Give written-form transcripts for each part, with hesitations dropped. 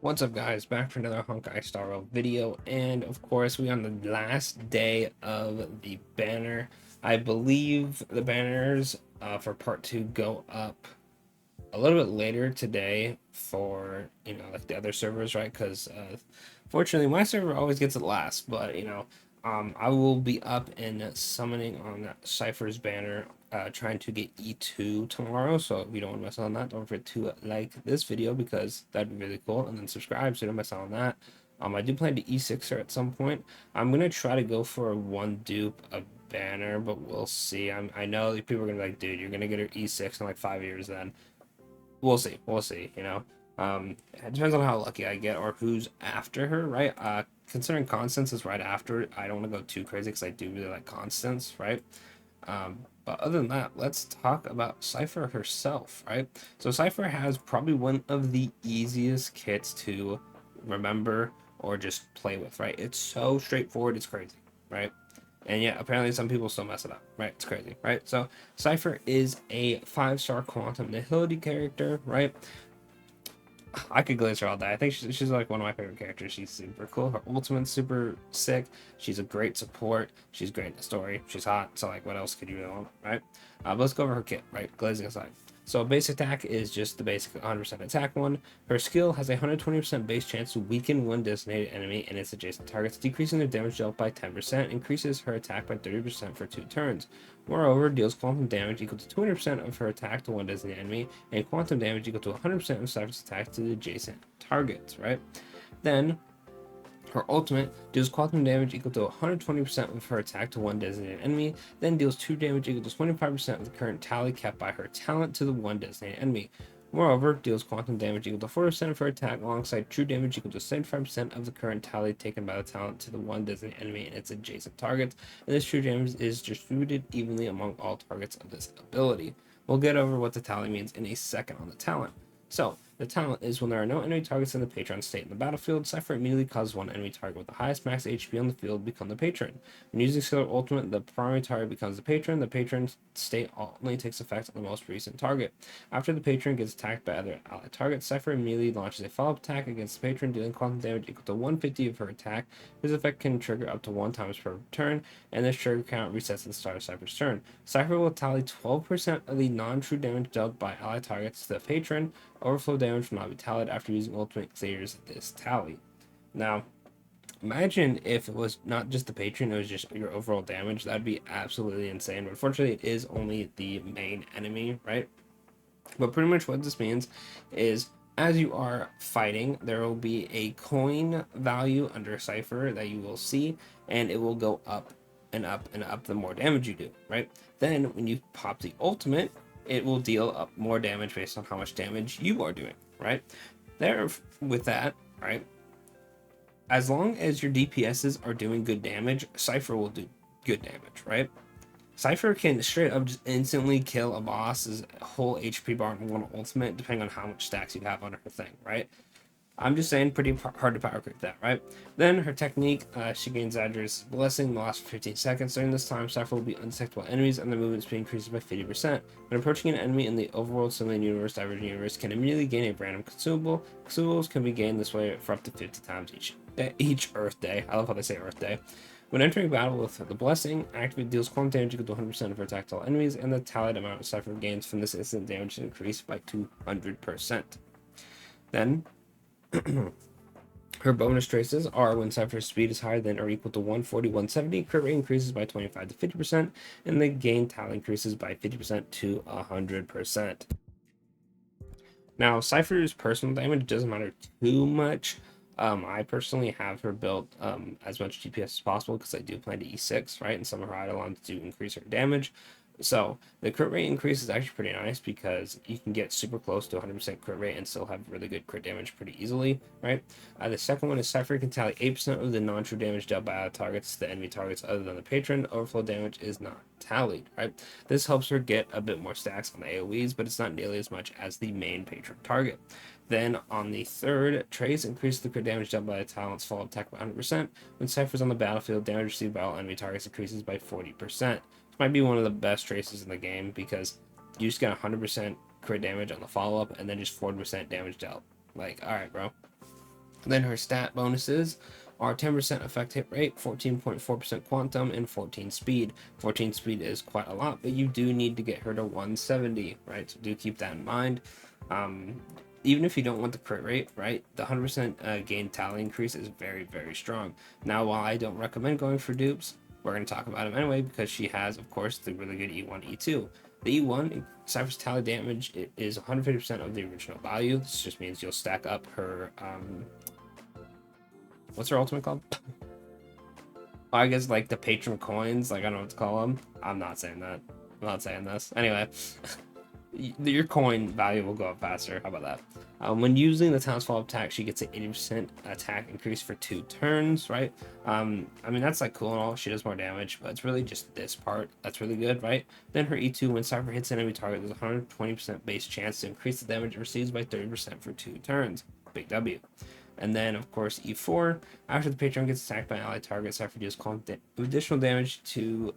What's up, guys? Back for another Honkai Star Rail video, and of course we on the last day of the banner. I believe the banners for part 2 go up a little bit later today for like the other servers, right? Because fortunately my server always gets it last, but I will be up and summoning on that Cipher's banner, trying to get E2 tomorrow. So if you don't want to miss out on that, don't forget to like this video because that'd be really cool, and then subscribe so you don't miss out on that. I do plan to E6 her at some point. I'm gonna try to go for a one dupe a banner, but we'll see. I know people are gonna be like, dude, you're gonna get her E6 in like 5 years then. We'll see. It depends on how lucky I get or who's after her, right? Considering Constance is right after it, I don't want to go too crazy because I do really like Constance, right? But other than that, let's talk about Cipher herself, right? So Cipher has probably one of the easiest kits to remember or just play with, right? It's so straightforward, it's crazy, right? And yet apparently some people still mess it up, right? It's crazy, right? So Cipher is a 5-star quantum nihility character, right? I could glaze her all day. I think she's like one of my favorite characters. She's super cool. Her ultimate's super sick. She's a great support. She's great in the story. She's hot. So like, what else could you really want, right? But let's go over her kit, right? Glazing aside. So base attack is just the basic 100% attack one. Her skill has a 120% base chance to weaken one designated enemy and its adjacent targets, decreasing their damage dealt by 10%, increases her attack by 30% for 2 turns. Moreover, deals quantum damage equal to 200% of her attack to one designated enemy, and quantum damage equal to 100% of Cypher's attack to the adjacent targets, right? Then, her ultimate deals quantum damage equal to 120% of her attack to one designated enemy, then deals 2 damage equal to 25% of the current tally kept by her talent to the one designated enemy. Moreover, deals quantum damage equal to 40% of her attack alongside true damage equal to 75% of the current tally taken by the talent to the one designated enemy and its adjacent targets, and this true damage is distributed evenly among all targets of this ability. We'll get over what the tally means in a second on the talent. So, the talent is when there are no enemy targets in the patron state in the battlefield, Cipher immediately causes one enemy target with the highest max HP on the field become the patron. When using Skill Ultimate, the primary target becomes the patron. The patron state only takes effect on the most recent target. After the patron gets attacked by other allied targets, Cipher immediately launches a follow-up attack against the patron, dealing quantum damage equal to 150 of her attack. This effect can trigger up to 1 times per turn, and this trigger count resets at the start of Cipher's turn. Cipher will tally 12% of the non-true damage dealt by allied targets to the patron. Overflow damage will not be tallied after using ultimate clears this tally. Now, imagine if it was not just the patron, it was just your overall damage. That'd be absolutely insane. But unfortunately, it is only the main enemy, right? But pretty much what this means is as you are fighting, there will be a coin value under Cipher that you will see, and it will go up and up and up the more damage you do, right? Then when you pop the ultimate, it will deal up more damage based on how much damage you are doing, right? There, with that, right? As long as your DPSs are doing good damage, Cipher will do good damage, right? Cipher can straight up just instantly kill a boss's whole HP bar in one ultimate, depending on how much stacks you have on her thing, right? I'm just saying, pretty hard to power creep that, right? Then her technique, she gains Zadri's Blessing the last 15 seconds. During this time, Cipher will be unsticked while enemies and their movement speed increases by 50%. When approaching an enemy in the overworld Simian Universe, Divergent Universe can immediately gain a random consumable. Consumables can be gained this way for up to 50 times each Earth Day. I love how they say Earth Day. When entering battle with the Blessing, activate deals quantum damage equal to 100% of her attack to all enemies, and the tallied amount of Cipher gains from this instant damage increased by 200%. Then, her bonus traces are when Cypher's speed is higher than or equal to 140, 170, crit rate increases by 25 to 50%, and the gain tally increases by 50% to 100%. Now, Cypher's personal damage doesn't matter too much. I personally have her built as much DPS as possible because I do plan to E6, right? And some of her Eidolons do increase her damage. So the crit rate increase is actually pretty nice because you can get super close to 100% crit rate and still have really good crit damage pretty easily, right? The second one is Cipher can tally 8% of the non-true damage dealt by targets to the enemy targets other than the patron. Overflow damage is not tallied, right? This helps her get a bit more stacks on the AoEs, but it's not nearly as much as the main patron target. Then on the third, Trace increases the crit damage dealt by a talent's fall attack by 100%. When Cypher's on the battlefield, damage received by all enemy targets increases by 40%. Might be one of the best traces in the game because you just get 100% crit damage on the follow-up and then just 40% damage dealt. Like, alright, bro. Then her stat bonuses are 10% effect hit rate, 14.4% quantum, and 14 speed. 14 speed is quite a lot, but you do need to get her to 170, right? So do keep that in mind. Um, Even if you don't want the crit rate, right, the 100% gain tally increase is very, very strong. Now, while I don't recommend going for dupes, we're going to talk about them anyway because she has, of course, the really good E1, E2. The E1, Cypher's tally damage is 150% of the original value. This just means you'll stack up her, what's her ultimate called? I guess like the patron coins, like I don't know what to call them. I'm not saying that. I'm not saying this. Anyway, your coin value will go up faster. How about that? When using the Townsfall attack, she gets an 80% attack increase for 2 turns, right? I mean, that's like cool and all. She does more damage, but it's really just this part that's really good, right? Then her E2, when Cipher hits an enemy target, there's a 120% base chance to increase the damage it receives by 30% for 2 turns. Big W. And then, of course, E4, after the patron gets attacked by an ally target, Cipher deals additional damage to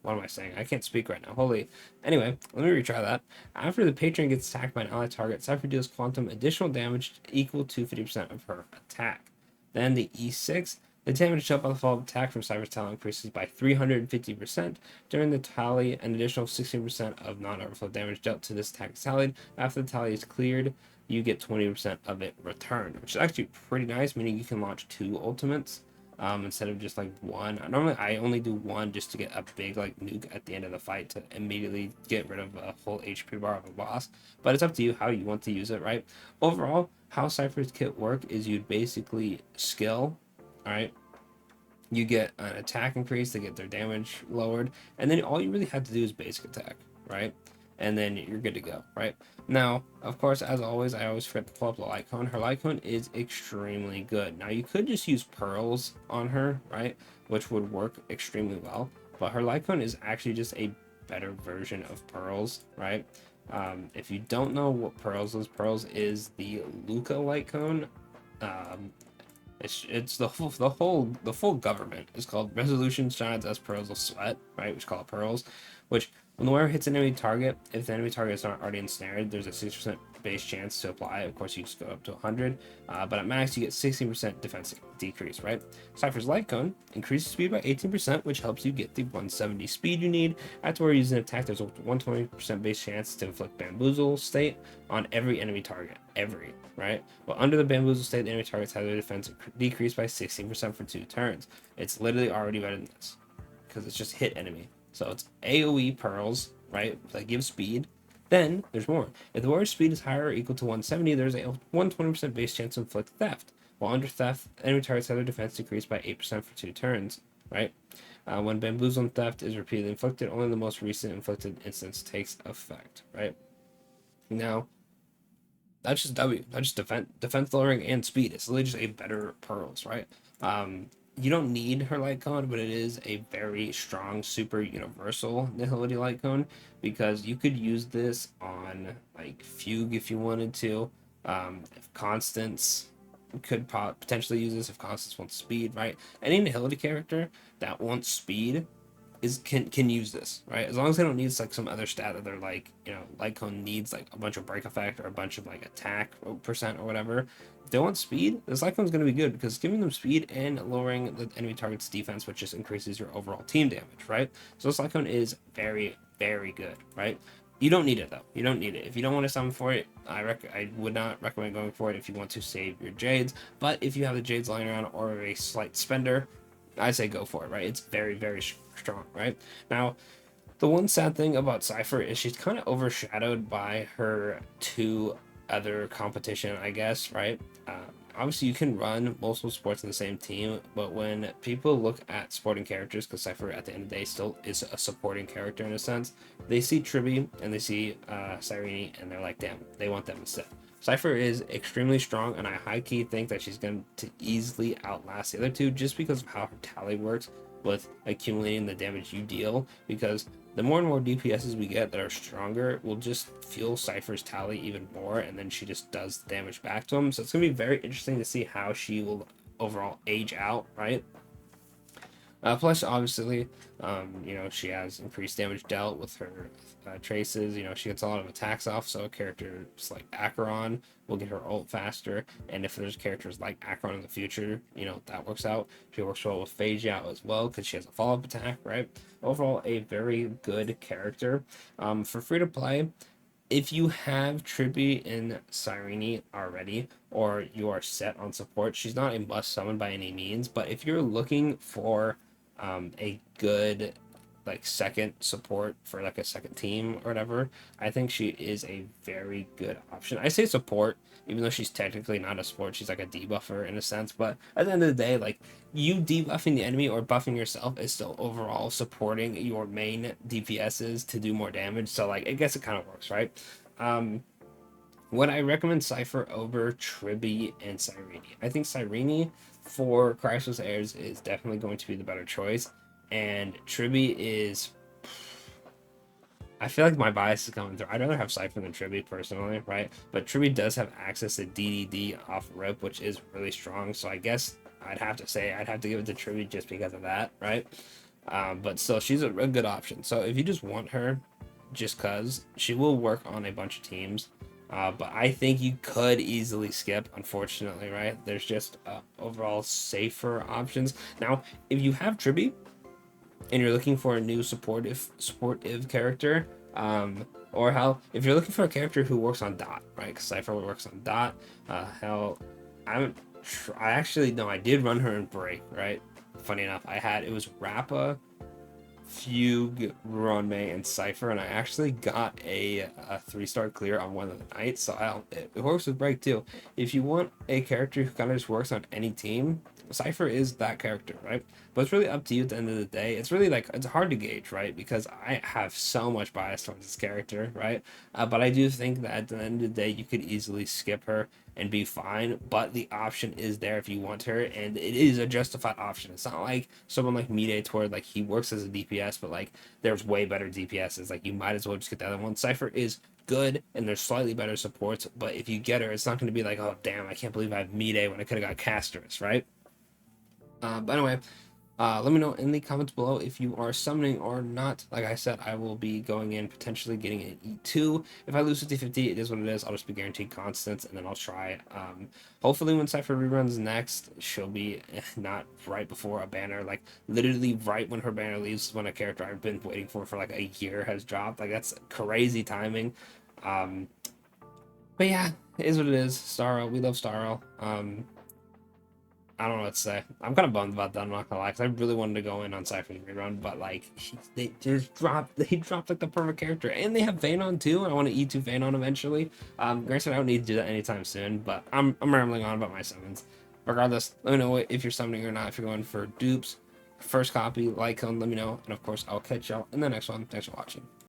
what am I saying? I can't speak right now. Holy. Anyway, let me retry that. After the patron gets attacked by an ally target, Cipher deals quantum additional damage equal to 50% of her attack. Then the E6, the damage dealt by the follow-up attack from Cypher's tally increases by 350% during the tally. An additional 16% of non-overflow damage dealt to this attack is tallied. After the tally is cleared, you get 20% of it returned, which is actually pretty nice, meaning you can launch 2 ultimates instead of just like 1. Normally I only do 1 just to get a big like nuke at the end of the fight to immediately get rid of a whole HP bar of a boss, but it's up to you how you want to use it, right? Overall, how Cypher's kit work is you'd basically skill, all right, you get an attack increase to get their damage lowered, and then all you really have to do is basic attack, right? And then you're good to go, right? Now, of course, as always, I always forget to pull up the light cone. Her light cone is extremely good. Now, you could just use pearls on her, right? Which would work extremely well, but her light cone is actually just a better version of pearls, right? If you don't know what pearls is the Luca light cone. Um, it's the full government is called Resolution Shines as Pearls of Sweat, right? Which call it pearls. Which when the wire hits an enemy target, if the enemy target is not already ensnared, there's a 6% base chance to apply. Of course, you just go up to 100, but at max you get 16% defense decrease, right? Cypher's Light Cone increases speed by 18%, which helps you get the 170 speed you need. After using an attack, there's a 120% base chance to inflict Bamboozle state on every enemy target. Every, right? Well, under the Bamboozle state, the enemy targets have their defense decreased by 16% for 2 turns. It's literally already better than this because it's just hit enemy. So it's AoE pearls, right? That give speed. Then there's more. If the warrior's speed is higher or equal to 170, there's a 120% base chance to inflict theft. While under theft, enemy targets have their defense decreased by 8% for 2 turns, right? When bamboozle and theft is repeatedly inflicted, only the most recent inflicted instance takes effect, right? Now, that's just W. That's just defense lowering and speed. It's literally just a better pearls, right? You don't need her light cone, but it is a very strong, super universal nihility light cone because you could use this on like Fugue if you wanted to. If Constance could potentially use this if Constance wants speed, right? Any nihility character that wants speed can use this, right? As long as they don't need like some other stat that they're like, light cone needs like a bunch of break effect or a bunch of like attack percent or whatever. If they want speed, this light cone's gonna be good because giving them speed and lowering the enemy target's defense, which just increases your overall team damage, right? So this light cone is very, very good, right? You don't need it though. You don't need it. If you don't want to summon for it, I would not recommend going for it if you want to save your jades. But if you have the jades lying around or a slight spender, I say go for it, right? It's very, very strong, right? Now, the one sad thing about Cipher is she's kind of overshadowed by her 2 other competition, I guess, right? Obviously, you can run multiple sports in the same team, but when people look at supporting characters, because Cipher at the end of the day still is a supporting character in a sense, they see Triby and they see Cyrene and they're like, damn, they want them instead. Cipher is extremely strong, and I high-key think that she's going to easily outlast the other 2 just because of how her tally works with accumulating the damage you deal, because the more and more DPSs we get that are stronger will just fuel Cypher's tally even more, and then she just does the damage back to him. So it's going to be very interesting to see how she will overall age out, right? Plus, obviously, she has increased damage dealt with her traces. She gets a lot of attacks off, so characters like Acheron will get her ult faster. And if there's characters like Acheron in the future, that works out. She works well with Phage out as well because she has a follow-up attack, right? Overall, a very good character. For free to play, if you have Trippy and Cyrene already, or you are set on support, she's not a must summon by any means. But if you're looking for a good like second support for like a second team or whatever, I think she is a very good option. I say support, even though she's technically not a support, she's like a debuffer in a sense. But at the end of the day, like you debuffing the enemy or buffing yourself is still overall supporting your main DPSs to do more damage. So like I guess it kind of works, right? Um, would I recommend Cipher over Tribby and Cyrene? I think Cyrene for Crisis Airs is definitely going to be the better choice, and Tribby is. I feel like my bias is coming through. I'd rather have Cipher than Tribby personally, right? But Tribby does have access to DDD off rip, which is really strong. So I guess I'd have to say I'd have to give it to Tribby just because of that, right? But still, she's a good option. So if you just want her, just cause she will work on a bunch of teams. But I think you could easily skip, unfortunately, right? There's just overall safer options. Now, if you have Tribby and you're looking for a new supportive character, or hell, if you're looking for a character who works on dot, right? Because Cipher works on dot. Hell, I actually no, I did run her in break, right? Funny enough, it was Rappa, Fugue, Ronmei, and Cipher, and I actually got a 3-star clear on one of the nights, so it works with break too. If you want a character who kind of just works on any team, Cipher is that character, right? But it's really up to you at the end of the day. It's really like it's hard to gauge, right? Because I have so much bias towards this character, right? But I do think that at the end of the day, you could easily skip her and be fine. But the option is there if you want her, and it is a justified option. It's not like someone like Mide where like he works as a DPS, but like there's way better DPSs. Like you might as well just get the other one. Cipher is good and there's slightly better supports, but if you get her, it's not going to be like, oh damn, I can't believe I have Mide when I could have got Casters, right? But anyway, let me know in the comments below if you are summoning or not. Like I said, I will be going in potentially getting an E2. If I lose 50-50, it is what it is. I'll just be guaranteed constants, and then I'll try. Hopefully when Cipher reruns next, she'll be not right before a banner. Like literally right when her banner leaves, when a character I've been waiting for like a year has dropped. Like that's crazy timing. Um, but yeah, it is what it is. Starro, we love Starro. I don't know what to say. I'm kind of bummed about that. I'm not gonna lie, because I really wanted to go in on Cypher's rerun, but like they just dropped. They dropped like the perfect character, and they have Vanon too. And I want to E2 Vanon eventually. Granted, I don't need to do that anytime soon, but I'm rambling on about my summons. Regardless, let me know if you're summoning or not. If you're going for dupes, first copy, like, let me know, and of course I'll catch y'all in the next one. Thanks for watching.